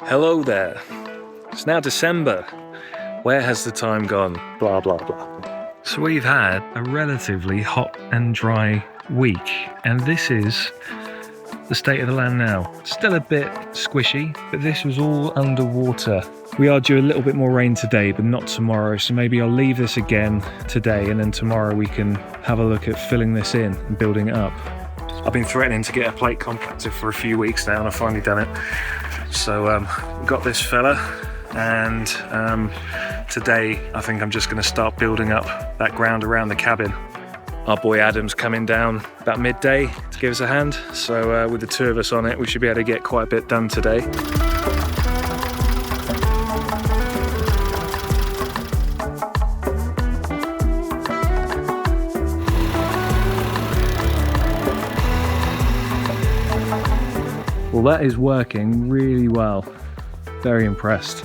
Hello there. It's now December. Where has the time gone? Blah, blah, blah. So we've had a relatively hot and dry week, and this is the state of the land now. Still a bit squishy, but this was all underwater. We are due a little bit more rain today, but not tomorrow, so maybe I'll leave this again today, and then tomorrow we can have a look at filling this in and building it up. I've been threatening to get a plate compactor for a few weeks now, and I've finally done it. So we've got this fella, and today I think I'm just going to start building up that ground around the cabin. Our boy Adam's coming down about midday to give us a hand, so with the two of us on it we should be able to get quite a bit done today. Well, that is working really well. Very impressed.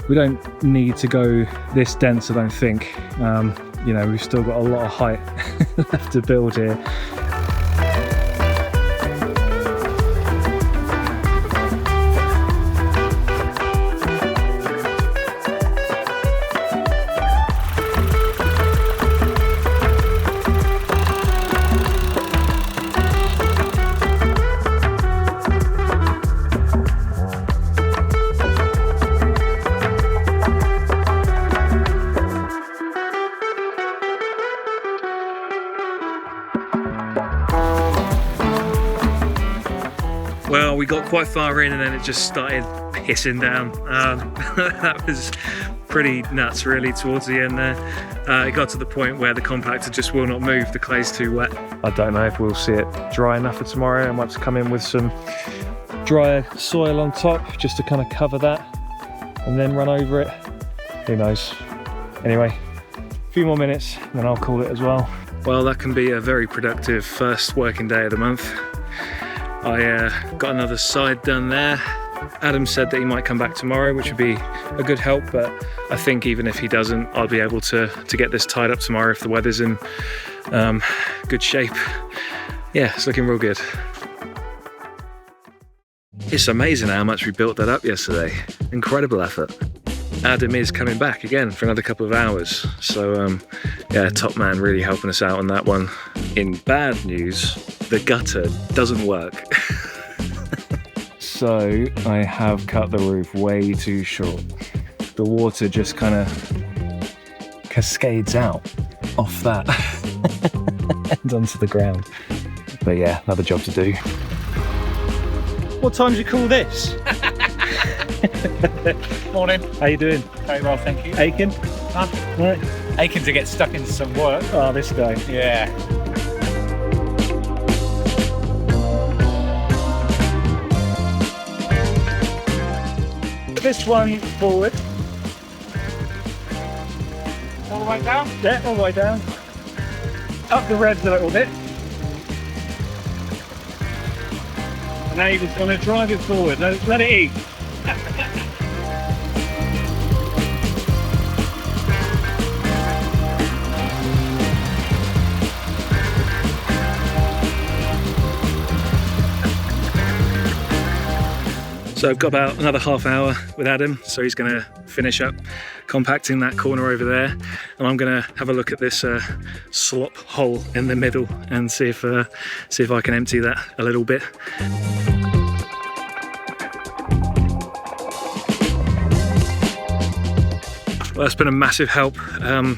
We don't need to go this dense, I don't think. You know, we've still got a lot of height left to build here. Well, we got quite far in and then it just started pissing down. That was pretty nuts really towards the end there. It got to the point where the compactor just will not move, the clay's too wet. I don't know if we'll see it dry enough for tomorrow. I might come in with some drier soil on top just to kind of cover that and then run over it. Who knows? Anyway, a few more minutes and then I'll call it as well. Well, that can be a very productive first working day of the month. I got another side done there. Adam said that he might come back tomorrow, which would be a good help, but I think even if he doesn't, I'll be able to get this tied up tomorrow if the weather's in good shape. Yeah, it's looking real good. It's amazing how much we built that up yesterday. Incredible effort. Adam is coming back again for another couple of hours. So yeah, top man really helping us out on that one. In bad news, the gutter doesn't work. So I have cut the roof way too short. The water just kind of cascades out off that and onto the ground. But yeah, another job to do. What time do you call this? Morning. How you doing? Very well, thank you. Aching? Right. Aching to get stuck into some work. Oh, this guy. Yeah. This one forward. All the way down? Yeah, all the way down. Up the revs a little bit. And now you're just going to drive it forward. Let it eat. So I've got about another half hour with Adam, so he's going to finish up compacting that corner over there, and I'm going to have a look at this slop hole in the middle and see if I can empty that a little bit. Well, that's been a massive help.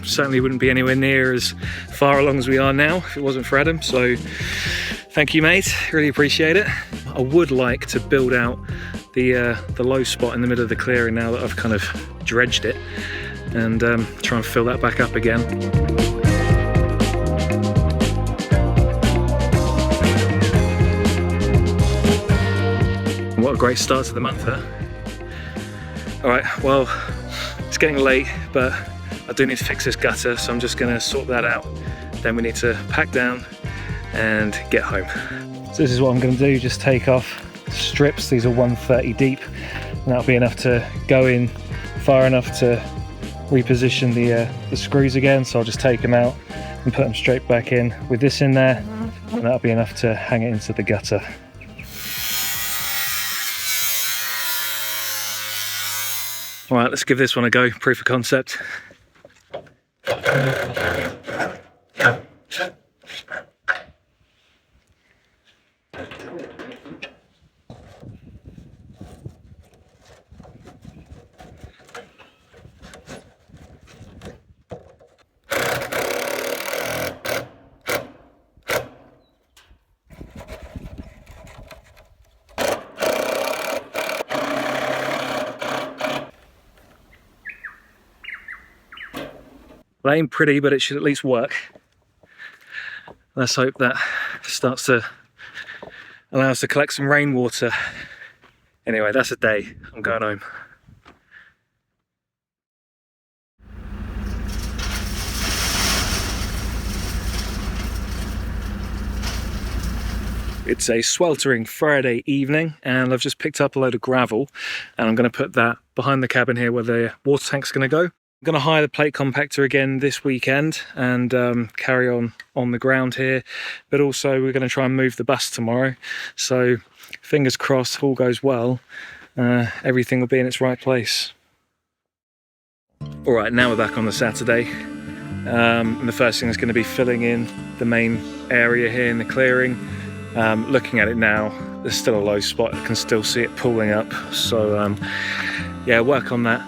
Certainly wouldn't be anywhere near as far along as we are now if it wasn't for Adam, so thank you, mate, really appreciate it. I would like to build out the low spot in the middle of the clearing now that I've kind of dredged it, and try and fill that back up again. What a great start to the month, huh? Alright, well, it's getting late, but I do need to fix this gutter, so I'm just going to sort that out. Then we need to pack down and get home. So this is what I'm going to do, just take off strips. These are 130 deep, and that'll be enough to go in far enough to reposition the screws again. So I'll just take them out and put them straight back in with this in there, and that'll be enough to hang it into the gutter. All right, let's give this one a go. Proof of concept. Well, it ain't pretty, but it should at least work. Let's hope that starts to allow us to collect some rainwater. Anyway, that's a day. I'm going home. It's a sweltering Friday evening and I've just picked up a load of gravel and I'm going to put that behind the cabin here where the water tank's going to go. I'm going to hire the plate compactor again this weekend and carry on the ground here, but also we're going to try and move the bus tomorrow. So fingers crossed, all goes well, everything will be in its right place. All right, now we're back on the Saturday. And the first thing is going to be filling in the main area here in the clearing. Looking at it now, there's still a low spot. I can still see it pooling up. So yeah, work on that.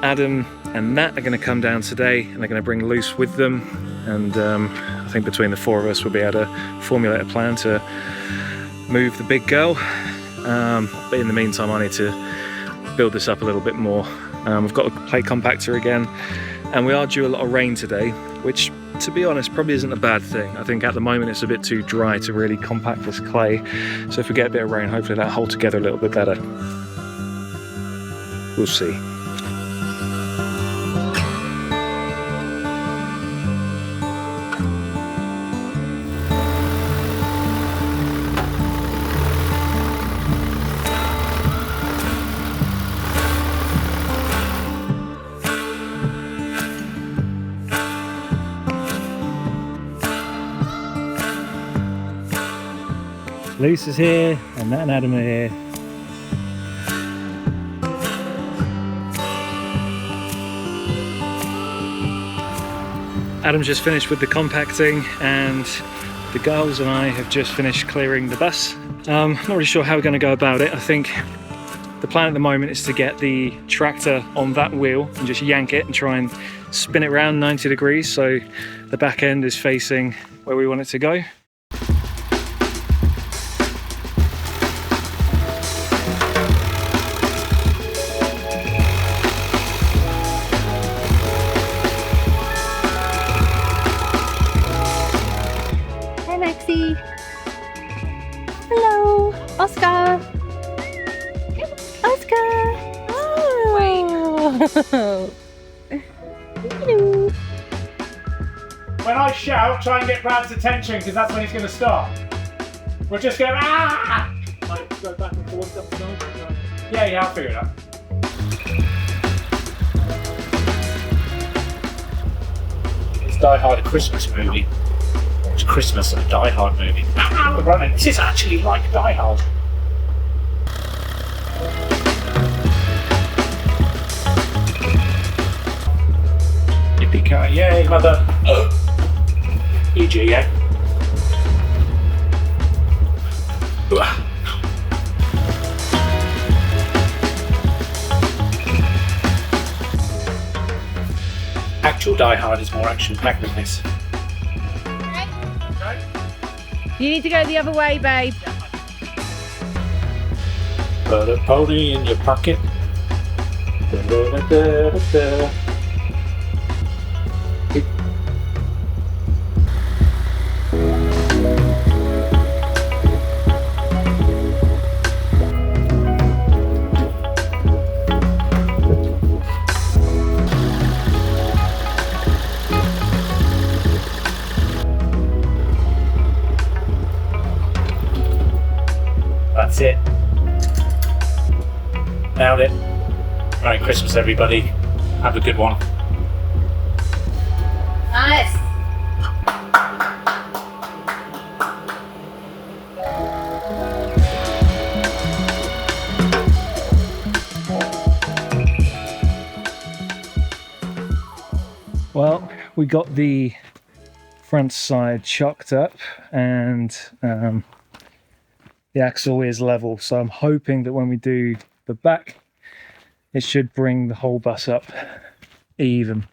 Adam and Nat are going to come down today and they're going to bring Luce with them. And I think between the four of us we'll be able to formulate a plan to move the big girl. But in the meantime, I need to build this up a little bit more. We've got a plate compactor again. And we are due a lot of rain today, which, to be honest, probably isn't a bad thing. I think at the moment it's a bit too dry to really compact this clay. So if we get a bit of rain, hopefully that'll hold together a little bit better. We'll see. Luce is here, and Nat and Adam are here. Adam's just finished with the compacting and the girls and I have just finished clearing the bus. Not really sure how we're going to go about it. I think the plan at the moment is to get the tractor on that wheel and just yank it and try and spin it around 90 degrees so the back end is facing where we want it to go. Hello, Oscar. Oscar. Oh. Hello. When I shout, try and get Brad's attention because that's when he's going to stop. We'll just go, ah! Like, go back and forth up and down. Yeah, I'll figure it out. It's Die Hard, a Christmas movie. It's Christmas and a Die Hard movie. We're running. This is actually like Die Hard. Yippee-ki, yay, mother. EG, yeah? Actual Die Hard is more action-packed than this. You need to go the other way, babe. Put a pony in your pocket. Da, da, da, da, da. That's it. Nailed it. Merry Christmas, everybody. Have a good one. Nice. we got the front side chocked up and the axle is level, so I'm hoping that when we do the back it should bring the whole bus up even.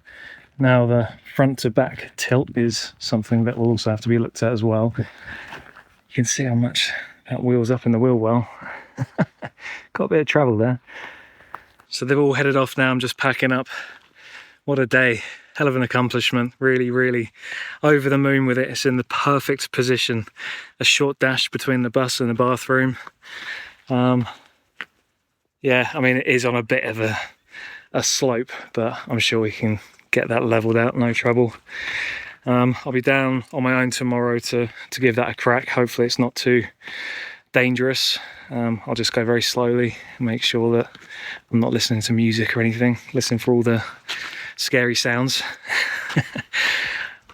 Now the front to back tilt is something that will also have to be looked at as well. You can see how much that wheel's up in the wheel well. Got a bit of travel there. So they've all headed off now. I'm just packing up. What a day. Hell of an accomplishment. Really, really over the moon with it. It's in the perfect position. A short dash between the bus and the bathroom. Yeah, I mean, it is on a bit of a slope, but I'm sure we can get that leveled out, no trouble. I'll be down on my own tomorrow to give that a crack. Hopefully it's not too dangerous. I'll just go very slowly and make sure that I'm not listening to music or anything, listening for all the scary sounds.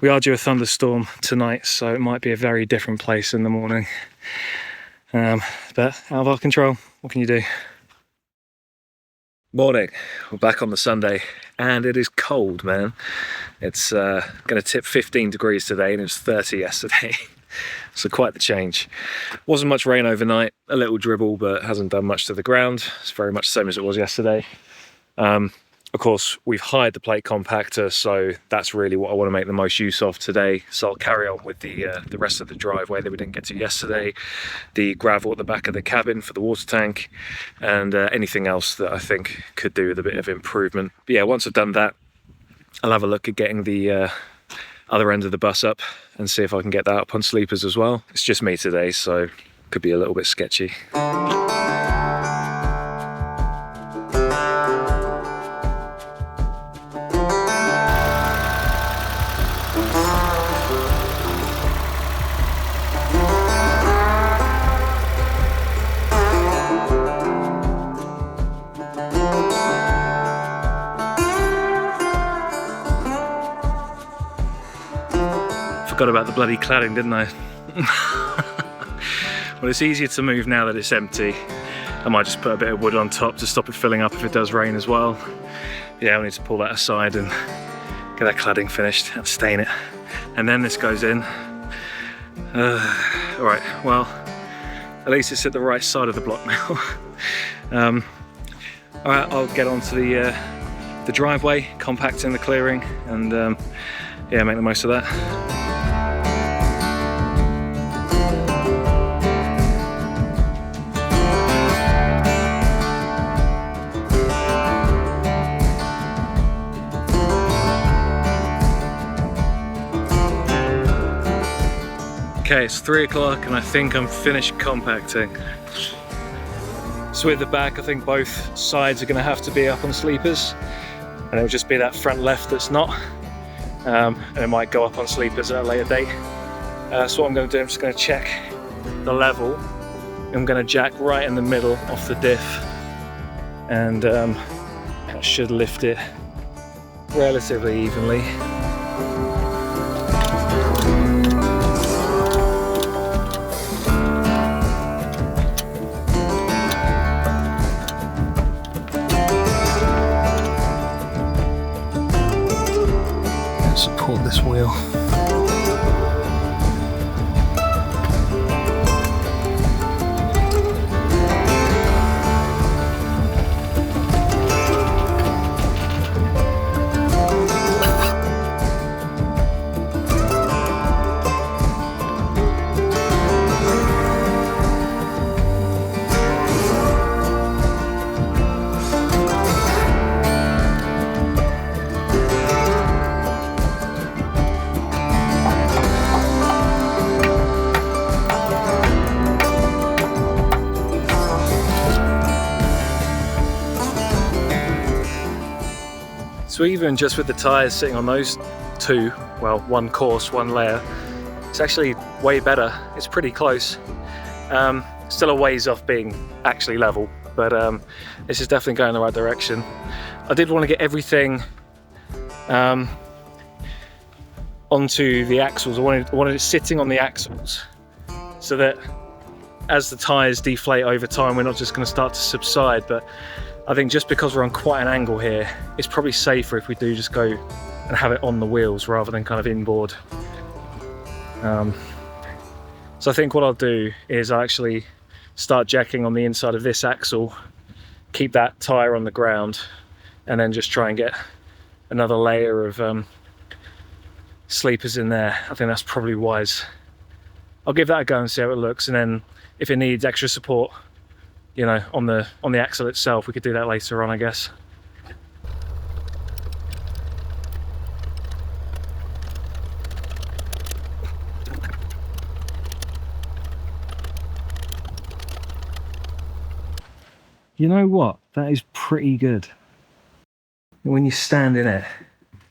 We are due a thunderstorm tonight, so it might be a very different place in the morning. But out of our control, what can you do? Morning, we're back on the Sunday and it is cold, man. It's going to tip 15 degrees today and it was 30 yesterday. So quite the change. Wasn't much rain overnight, a little dribble, but hasn't done much to the ground. It's very much the same as it was yesterday. Of course, we've hired the plate compactor, so that's really what I want to make the most use of today. So I'll carry on with the rest of the driveway that we didn't get to yesterday, the gravel at the back of the cabin for the water tank, and anything else that I think could do with a bit of improvement. But yeah, once I've done that, I'll have a look at getting the other end of the bus up and see if I can get that up on sleepers as well. It's just me today, so could be a little bit sketchy. Forgot about the bloody cladding, didn't I? Well, it's easier to move now that it's empty. I might just put a bit of wood on top to stop it filling up if it does rain as well. Yeah, I need to pull that aside and get that cladding finished and stain it. And then this goes in. All right, well, at least it's at the right side of the block now. All right, I'll get onto the driveway, compacting the clearing, and yeah, make the most of that. Okay, it's 3 o'clock and I think I'm finished compacting. So with the back, I think both sides are going to have to be up on sleepers, and it'll just be that front left that's not, and it might go up on sleepers at a later date. So what I'm going to do, I'm just going to check the level. I'm going to jack right in the middle off the diff, and that should lift it relatively evenly. Support this wheel. So even just with the tyres sitting on those two, well, one course, one layer, it's actually way better. It's pretty close. Still a ways off being actually level, but this is definitely going in the right direction. I did want to get everything onto the axles. I wanted it sitting on the axles so that as the tyres deflate over time, we're not just going to start to subside. But I think just because we're on quite an angle here, it's probably safer if we do just go and have it on the wheels rather than kind of inboard. So I think what I'll do is I'll actually start jacking on the inside of this axle, keep that tyre on the ground, and then just try and get another layer of sleepers in there. I think that's probably wise. I'll give that a go and see how it looks, and then if it needs extra support, you know, on the axle itself, we could do that later on, I guess. You know what? That is pretty good. When you stand in it,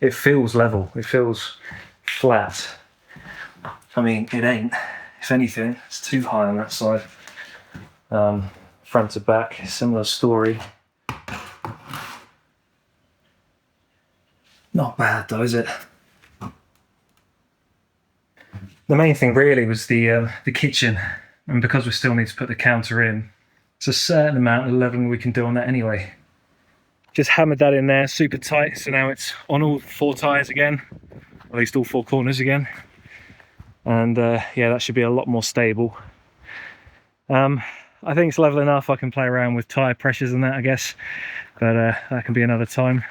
it feels level, it feels flat. I mean, it ain't. If anything, it's too high on that side. Front to back, similar story. Not bad though, is it? The main thing really was the kitchen, and because we still need to put the counter in, it's a certain amount of leveling we can do on that anyway. Just hammered that in there super tight, so now it's on all 4 tyres again, at least all 4 corners again. And yeah, that should be a lot more stable. I think it's level enough. I can play around with tyre pressures and that, I guess, but that can be another time.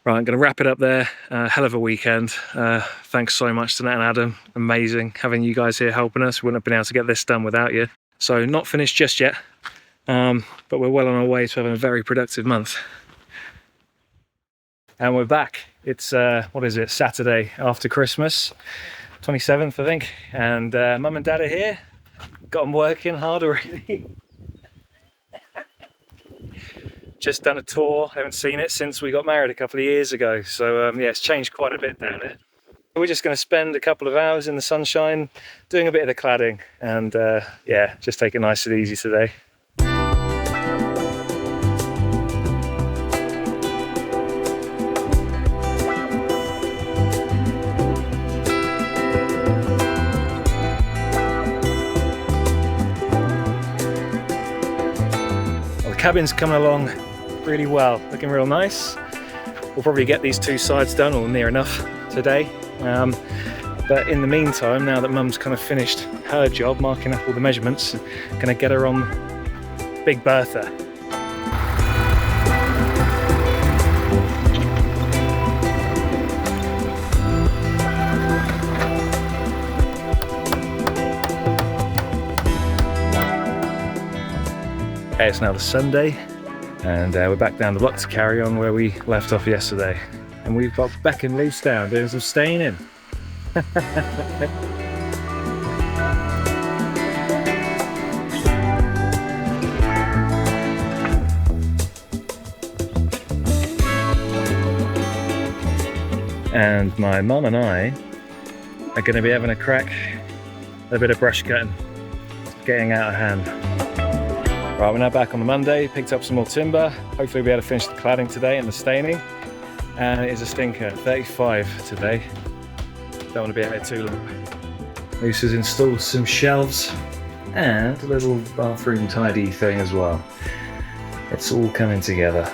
Right, I'm going to wrap it up there. Hell of a weekend. Thanks so much to Nat and Adam. Amazing having you guys here helping us. We wouldn't have been able to get this done without you. So not finished just yet, but we're well on our way to having a very productive month. And we're back. It's, what is it, Saturday after Christmas, 27th, I think. And Mum and Dad are here. Got them working hard already. Just done a tour, haven't seen it since we got married a couple of years ago. So yeah, it's changed quite a bit down there. We're just going to spend a couple of hours in the sunshine doing a bit of the cladding, and yeah, just take it nice and easy today. Well, the cabin's coming along really well, looking real nice. We'll probably get these 2 sides done, or near enough, today. But in the meantime, now that Mum's kind of finished her job, marking up all the measurements, I'm gonna get her on Big Bertha. Okay, it's now the Sunday, and we're back down the block to carry on where we left off yesterday. And we've got Beck and Luce down doing some staying in. And my mum and I are going to be having a crack at a bit of brush cutting. It's getting out of hand. Right, we're now back on the Monday, picked up some more timber. Hopefully we'll be able to finish the cladding today and the staining. And it is a stinker, 35 today. Don't want to be out here too long. Luce has installed some shelves and a little bathroom tidy thing as well. It's all coming together.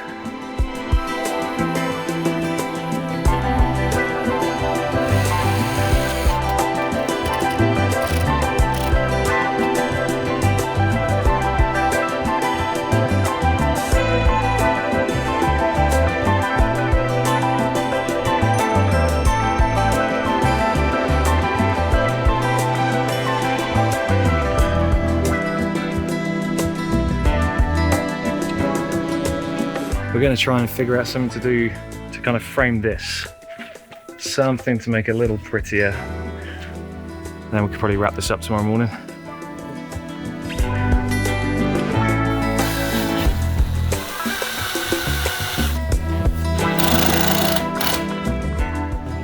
We're going to try and figure out something to do to kind of frame this. Something to make it a little prettier. Then we could probably wrap this up tomorrow morning.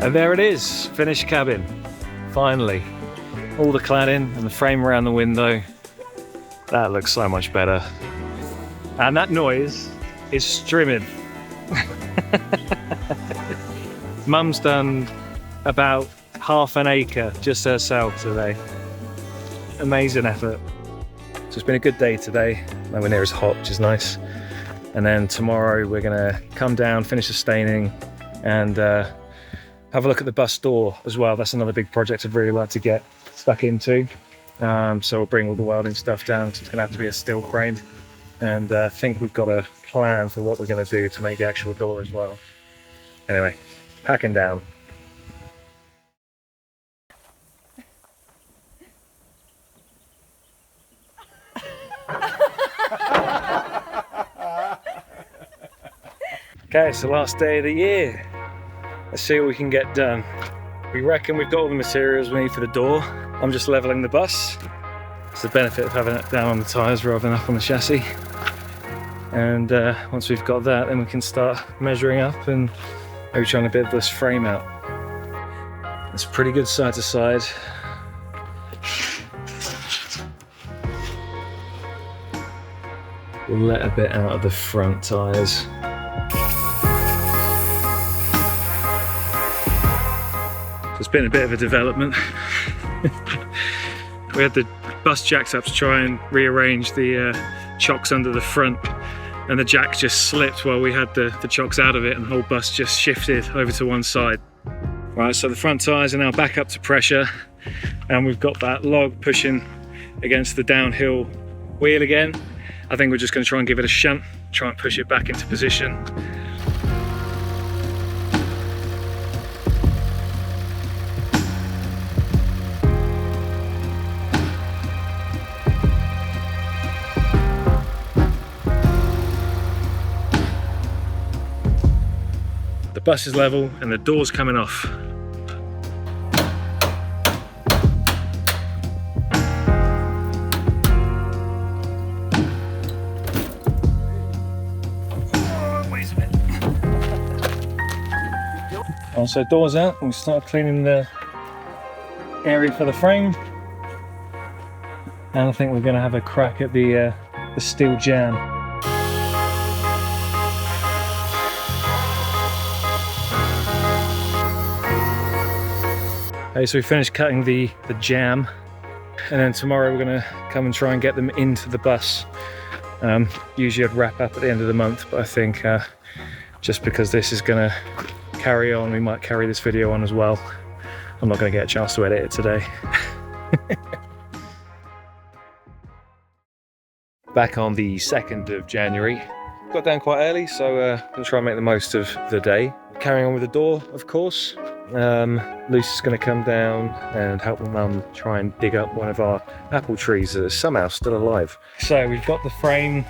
And there it is, finished cabin. Finally. All the cladding and the frame around the window. That looks so much better. And that noise is strimming. Mum's done about half an acre just herself today. Amazing effort. So it's been a good day today. Nowhere near as hot, which is nice. And then tomorrow we're gonna come down, finish the staining, and have a look at the bus door as well. That's another big project I'd really like to get stuck into. So we'll bring all the welding stuff down. So it's going to have to be a steel frame, and I think we've got a plan for what we're going to do to make the actual door as well. Anyway, packing down. Okay, it's the last day of the year. Let's see what we can get done. We reckon we've got all the materials we need for the door. I'm just leveling the bus. It's the benefit of having it down on the tyres rather than up on the chassis. And once we've got that, then we can start measuring up and maybe trying to build this frame out. It's pretty good side to side. We'll let a bit out of the front tyres. It's been a bit of a development. We had the bus jacks up to try and rearrange the chocks under the front, and the jack just slipped while we had the chocks out of it, and the whole bus just shifted over to one side. Right, so the front tyres are now back up to pressure, and we've got that log pushing against the downhill wheel again. I think we're just going to try and give it a shunt, try and push it back into position. The bus is level and the door's coming off. So doors out, we start cleaning the area for the frame, and I think we're going to have a crack at the steel jam. Okay, so we finished cutting the jam, and then tomorrow we're going to come and try and get them into the bus. Usually I'd wrap up at the end of the month, but I think just because this is going to carry on, we might carry this video on as well. I'm not going to get a chance to edit it today. Back on the 2nd of January. Got down quite early, so we'll try and make the most of the day. Carrying on with the door, of course. Lucy's going to come down and help my mum try and dig up one of our apple trees that is somehow still alive. So we've got the frame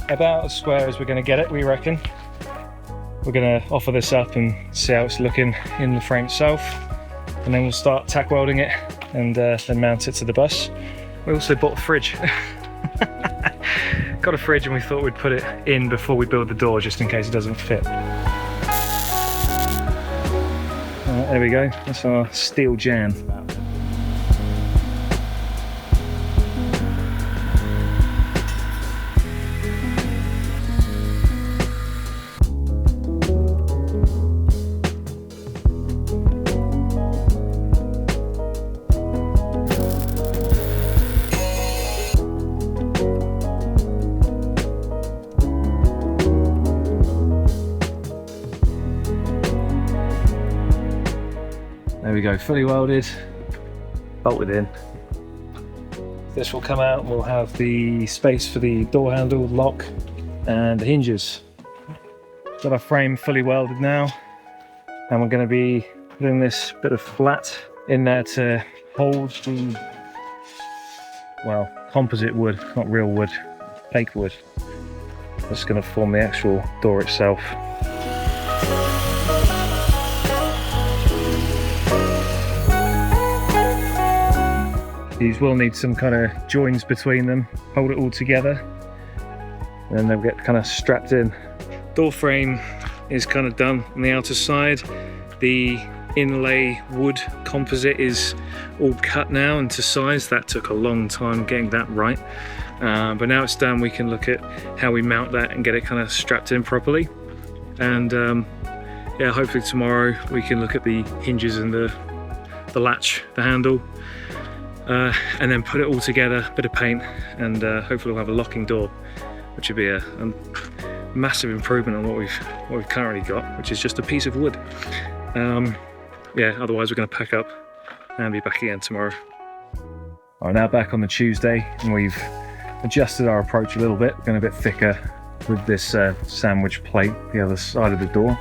about as square as we're going to get it, we reckon. We're going to offer this up and see how it's looking in the frame itself, and then we'll start tack welding it and then mount it to the bus. We also bought a fridge. Got a fridge and we thought we'd put it in before we build the door just in case it doesn't fit. There we go, that's our steel jam. There we go, fully welded, bolted in. This will come out and we'll have the space for the door handle, lock, and the hinges. Got our frame fully welded now, and we're going to be putting this bit of flat in there to hold the, well, composite wood, not real wood, fake wood. That's going to form the actual door itself. These will need some kind of joins between them, hold it all together, and then they'll get kind of strapped in. Door frame is kind of done on the outer side. The inlay wood composite is all cut now and to size. That took a long time getting that right, but now it's done. We can look at how we mount that and get it kind of strapped in properly. And yeah, hopefully tomorrow we can look at the hinges and the latch, the handle, and then put it all together, bit of paint, and hopefully we'll have a locking door, which would be a massive improvement on what we've currently got, which is just a piece of wood. yeah, otherwise we're going to pack up and be back again tomorrow. We're now back on the Tuesday, and we've adjusted our approach a little bit, going a bit thicker with this sandwich plate the other side of the door.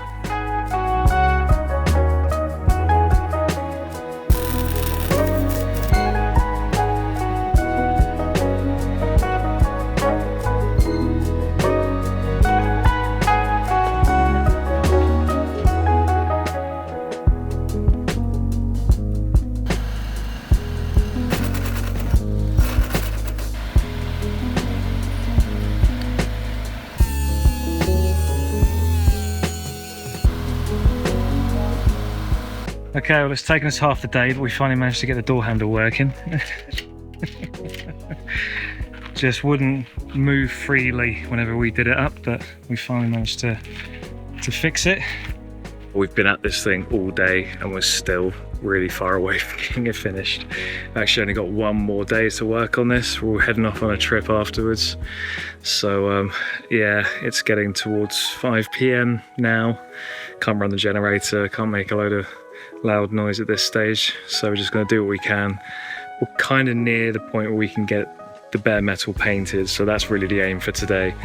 Okay, well, it's taken us half the day, but we finally managed to get the door handle working. Just wouldn't move freely whenever we did it up, but we finally managed to fix it. We've been at this thing all day and we're still really far away from getting it finished. I've actually only got one more day to work on this. We're heading off on a trip afterwards. So yeah, it's getting towards 5 PM now. Can't run the generator, can't make a load of loud noise at this stage, so we're just going to do what we can. We're kind of near the point where we can get the bare metal painted, so that's really the aim for today.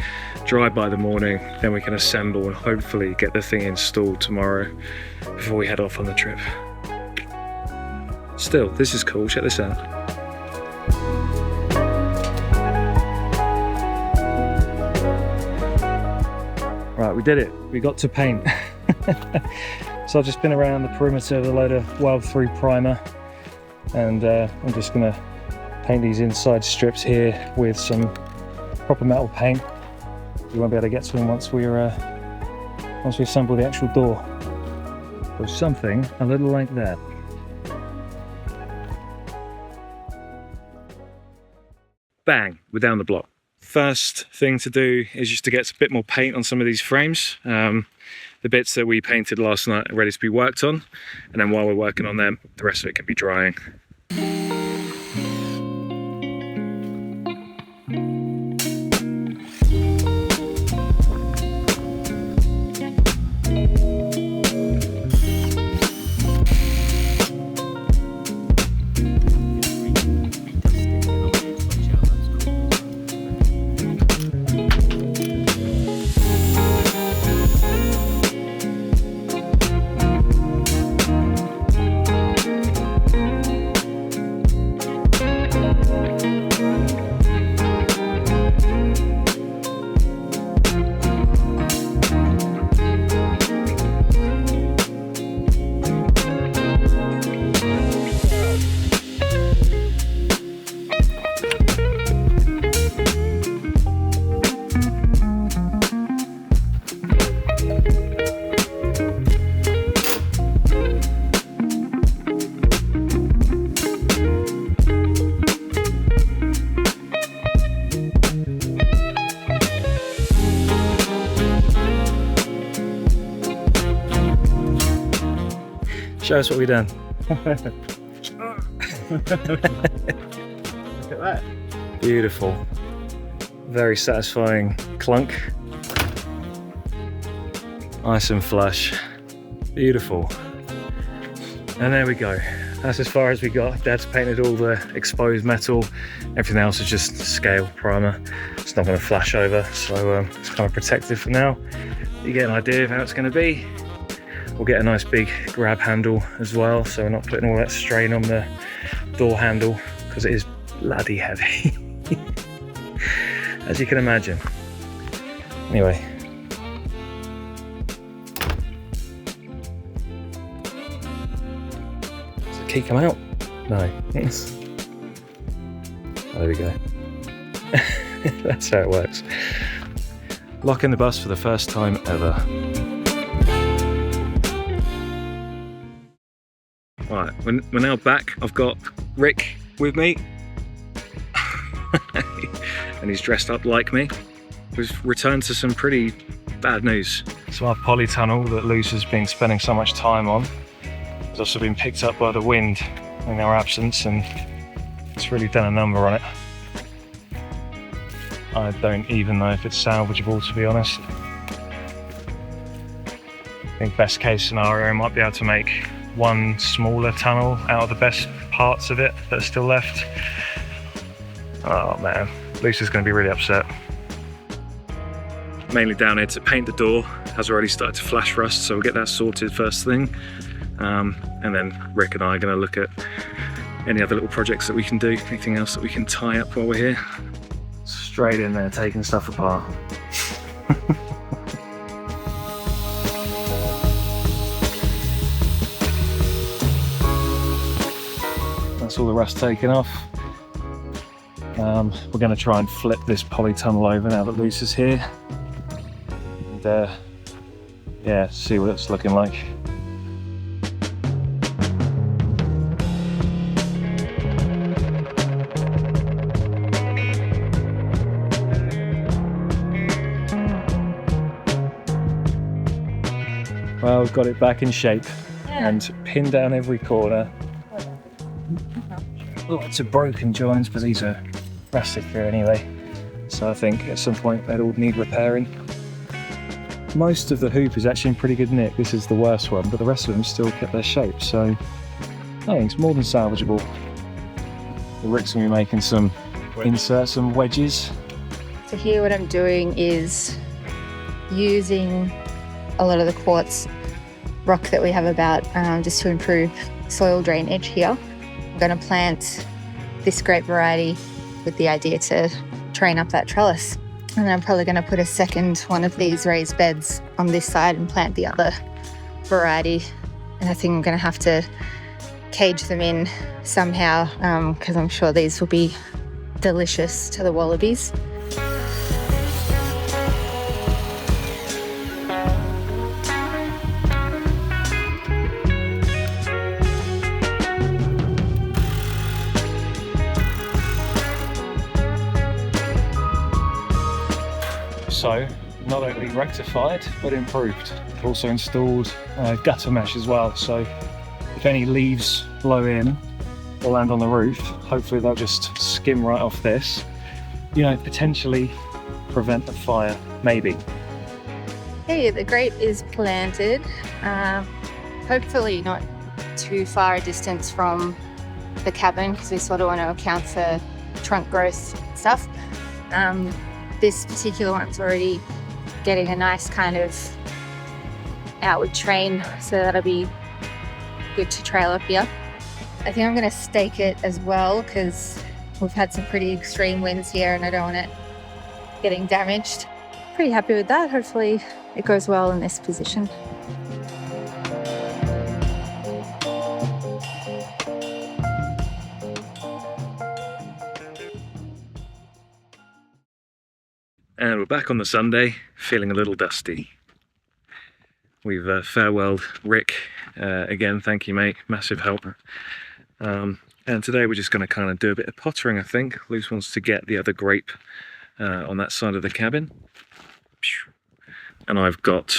Dry by the morning, then we can assemble and hopefully get the thing installed tomorrow before we head off on the trip. Still, this is cool, check this out. Right, we did it, we got to paint. So I've just been around the perimeter with a load of Wild 3 primer, and I'm just going to paint these inside strips here with some proper metal paint. We won't be able to get to them once we assemble the actual door. Or something a little like that. Bang, we're down the block. First thing to do is just to get a bit more paint on some of these frames. The bits that we painted last night are ready to be worked on, and then while we're working on them, the rest of it can be drying. Show us what we've done. Look at that. Beautiful. Very satisfying clunk. Nice and flush. Beautiful. And there we go. That's as far as we got. Dad's painted all the exposed metal. Everything else is just scale primer. It's not going to flash over, so it's kind of protected for now. You get an idea of how it's going to be. We'll get a nice big grab handle as well, so we're not putting all that strain on the door handle, because it is bloody heavy, as you can imagine. Anyway. Does the key come out? No. There we go. That's how it works. Locking the bus for the first time ever. Right, we're now back. I've got Rick with me. And he's dressed up like me. We've returned to some pretty bad news. So our polytunnel that Luce has been spending so much time on has also been picked up by the wind in our absence, and it's really done a number on it. I don't even know if it's salvageable, to be honest. I think best case scenario, I might be able to make one smaller tunnel out of the best parts of it that are still left. Oh man, Lucy's going to be really upset. Mainly down here to paint the door. Has already started to flash rust, so we'll get that sorted first thing. And then Rick and I are going to look at any other little projects that we can do, anything else that we can tie up while we're here. Straight in there, taking stuff apart. That's all the rust taken off. We're going to try and flip this polytunnel over now that Luce is here. And yeah, see what it's looking like. Well, we've got it back in shape and pinned down every corner. Lots of broken joints, but these are plastic here anyway. So I think at some point they'd all need repairing. Most of the hoop is actually in pretty good nick. This is the worst one, but the rest of them still kept their shape. So I think it's more than salvageable. Rick's gonna be making some inserts, some wedges. So here what I'm doing is using a lot of the quartz rock that we have about just to improve soil drainage here. I'm going to plant this grape variety with the idea to train up that trellis. And then I'm probably going to put a second one of these raised beds on this side and plant the other variety. And I think I'm going to have to cage them in somehow because I'm sure these will be delicious to the wallabies. So, not only rectified, but improved. I've also installed gutter mesh as well, so if any leaves blow in or land on the roof, hopefully they'll just skim right off this. You know, potentially prevent the fire, maybe. Hey, the grape is planted. Hopefully not too far a distance from the cabin because we sort of want to account for trunk growth stuff. This particular one's already getting a nice kind of outward train, so that'll be good to trail up here. I think I'm going to stake it as well because we've had some pretty extreme winds here and I don't want it getting damaged. Pretty happy with that. Hopefully it goes well in this position. And we're back on the Sunday, feeling a little dusty. We've farewelled Rick again. Thank you, mate. Massive help. And today we're just going to kind of do a bit of pottering, I think. Luce wants to get the other grape on that side of the cabin. And I've got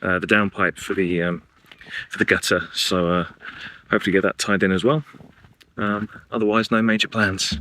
the downpipe for the gutter, so hopefully get that tied in as well. Otherwise, no major plans.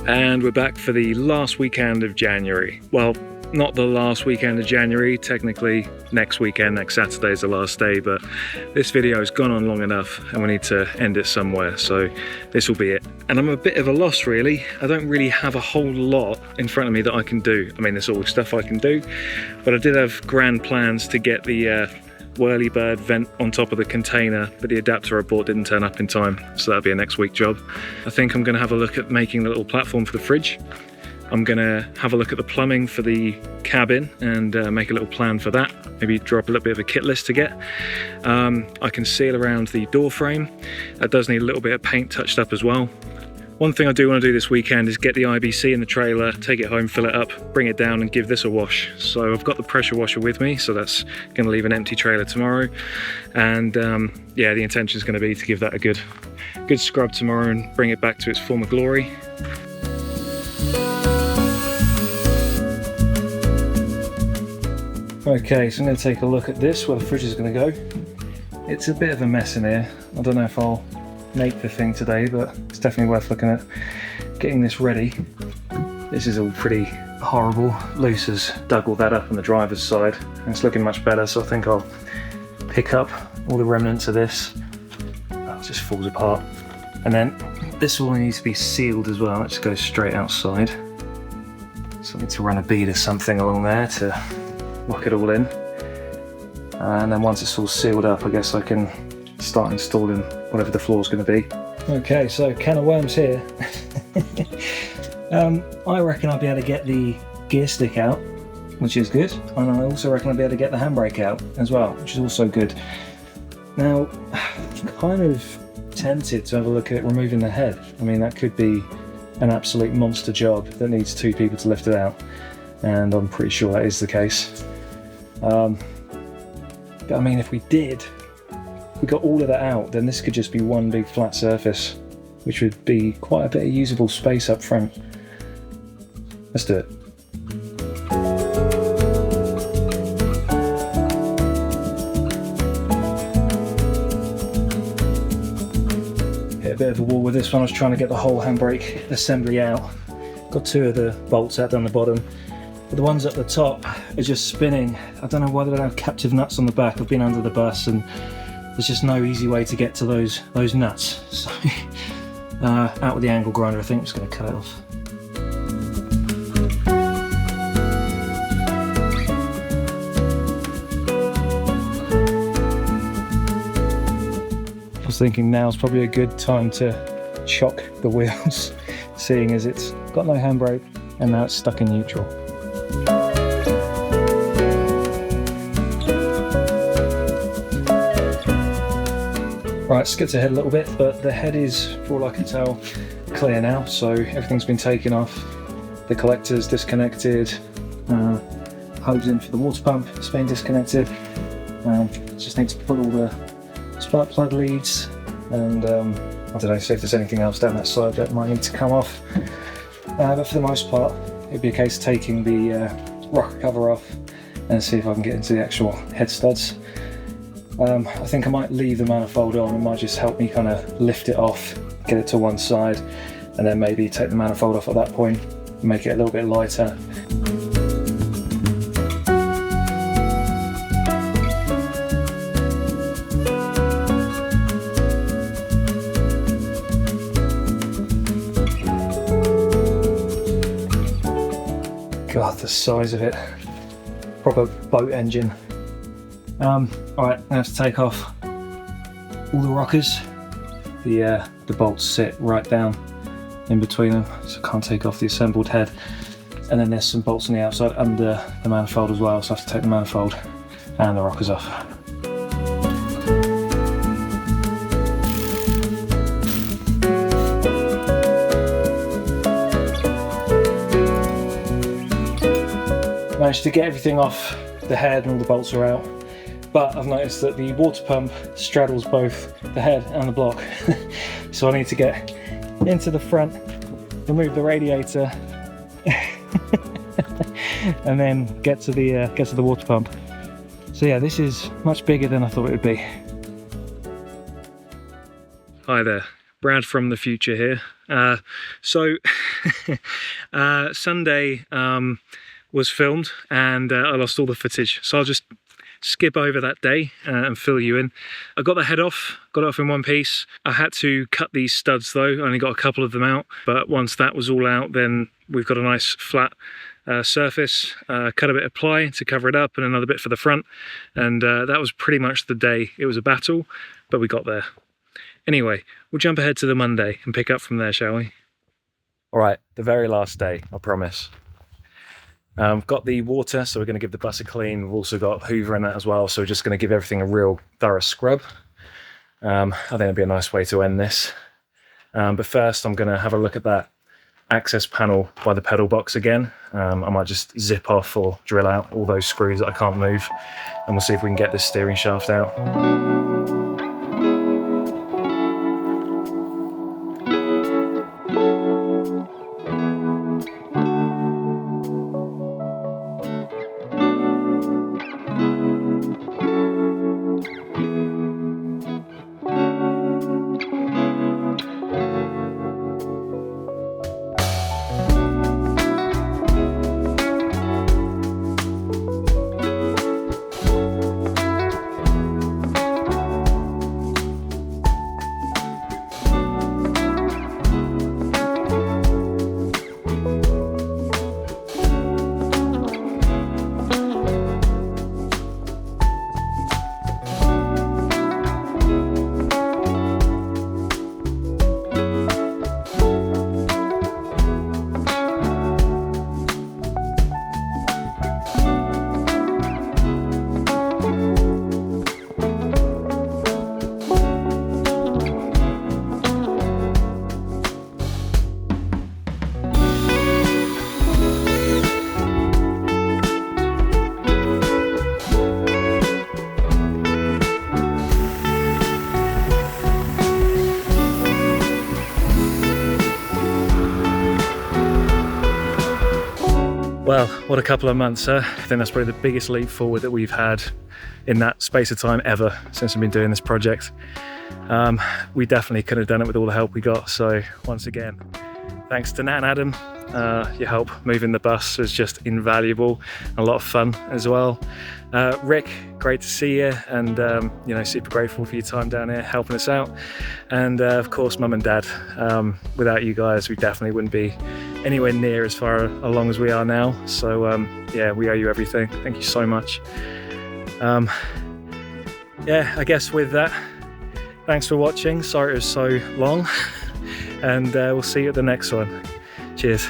And we're back for the last weekend of January. Well, not the last weekend of January, technically next weekend, next Saturday is the last day, but this video has gone on long enough and we need to end it somewhere, so this will be it. And I'm a bit of a loss really. I don't really have a whole lot in front of me that I can do. I mean, there's always stuff I can do, but I did have grand plans to get the whirlybird vent on top of the container, but the adapter I bought didn't turn up in time, so that'll be a next week job. I think I'm going to have a look at making the little platform for the fridge. I'm going to have a look at the plumbing for the cabin and make a little plan for that. Maybe drop a little bit of a kit list to get. I can seal around the door frame. That does need a little bit of paint touched up as well. One thing I do want to do this weekend is get the IBC in the trailer, take it home, fill it up, bring it down and give this a wash. So I've got the pressure washer with me, so that's going to leave an empty trailer tomorrow. And yeah, the intention is going to be to give that a good scrub tomorrow and bring it back to its former glory. Okay, so I'm going to take a look at this, where the fridge is going to go. It's a bit of a mess in here. I don't know if I'll make the thing today, but it's definitely worth looking at getting this ready. This is all pretty horrible. Luce has dug all that up on the driver's side and it's looking much better, so I think I'll pick up all the remnants of this. That just falls apart. And then this all needs to be sealed as well. Let's go straight outside. So I need to run a bead or something along there to lock it all in. And then once it's all sealed up, I guess I can start installing whatever the floor's going to be. Okay, so can of worms here. I reckon I'll be able to get the gear stick out, which is good, and I also reckon I'll be able to get the handbrake out as well, which is also good. Now, I'm kind of tempted to have a look at removing the head. I mean, that could be an absolute monster job that needs 2 people to lift it out, and I'm pretty sure that is the case. But I mean, if we got all of that out, then this could just be one big flat surface, which would be quite a bit of usable space up front. Let's do it. Hit a bit of a wall with this one. I was trying to get the whole handbrake assembly out. Got 2 of the bolts out down the bottom, but the ones at the top are just spinning. I don't know why they don't have captive nuts on the back. I've been under the bus and there's just no easy way to get to those nuts. So out with the angle grinder, I think I'm just going to cut it off. I was thinking now's probably a good time to chock the wheels, seeing as it's got no handbrake and now it's stuck in neutral. Right, skipped ahead a little bit, but the head is, for all I can tell, clear now, so everything's been taken off. The collector's disconnected, hose in for the water pump, it's been disconnected. Just need to put all the spark plug leads and I don't know, see if there's anything else down that side that might need to come off. But for the most part, it'd be a case of taking the rocker cover off and see if I can get into the actual head studs. I think I might leave the manifold on. It might just help me kind of lift it off, get it to one side, and then maybe take the manifold off at that point, make it a little bit lighter. God, the size of it. Proper boat engine. Alright, I have to take off all the rockers. The bolts sit right down in between them, so I can't take off the assembled head. And then there's some bolts on the outside under the manifold as well, so I have to take the manifold and the rockers off. Managed to get everything off the head and all the bolts are out. But I've noticed that the water pump straddles both the head and the block. So I need to get into the front, remove the radiator, and then get to the water pump. So yeah, this is much bigger than I thought it would be. Hi there, Brad from the future here. Sunday was filmed and I lost all the footage, so I'll just skip over that day and fill you in. I got the head off, got it off in one piece. I had to cut these studs though, I only got a couple of them out, but once that was all out, then we've got a nice flat surface. Cut a bit of ply to cover it up and another bit for the front, and that was pretty much the day. It was a battle, but we got there. Anyway, we'll jump ahead to the Monday and pick up from there, shall we? All right, the very last day, I promise. Got the water, so we're going to give the bus a clean. We've also got Hoover in that as well, so we're just going to give everything a real thorough scrub. I think it'd be a nice way to end this. But first I'm going to have a look at that access panel by the pedal box again. I might just zip off or drill out all those screws that I can't move, and we'll see if we can get this steering shaft out. Well, what a couple of months, sir. I think that's probably the biggest leap forward that we've had in that space of time ever since we've been doing this project. We definitely could have done it with all the help we got. So once again, thanks to Nat and Adam. Your help moving the bus was just invaluable, a lot of fun as well. Rick, great to see you, and you know, super grateful for your time down here helping us out. And of course, Mum and Dad. Without you guys, we definitely wouldn't be anywhere near as far along as we are now. So yeah, we owe you everything. Thank you so much. Yeah, I guess with that, thanks for watching. Sorry it was so long, and we'll see you at the next one. Cheers.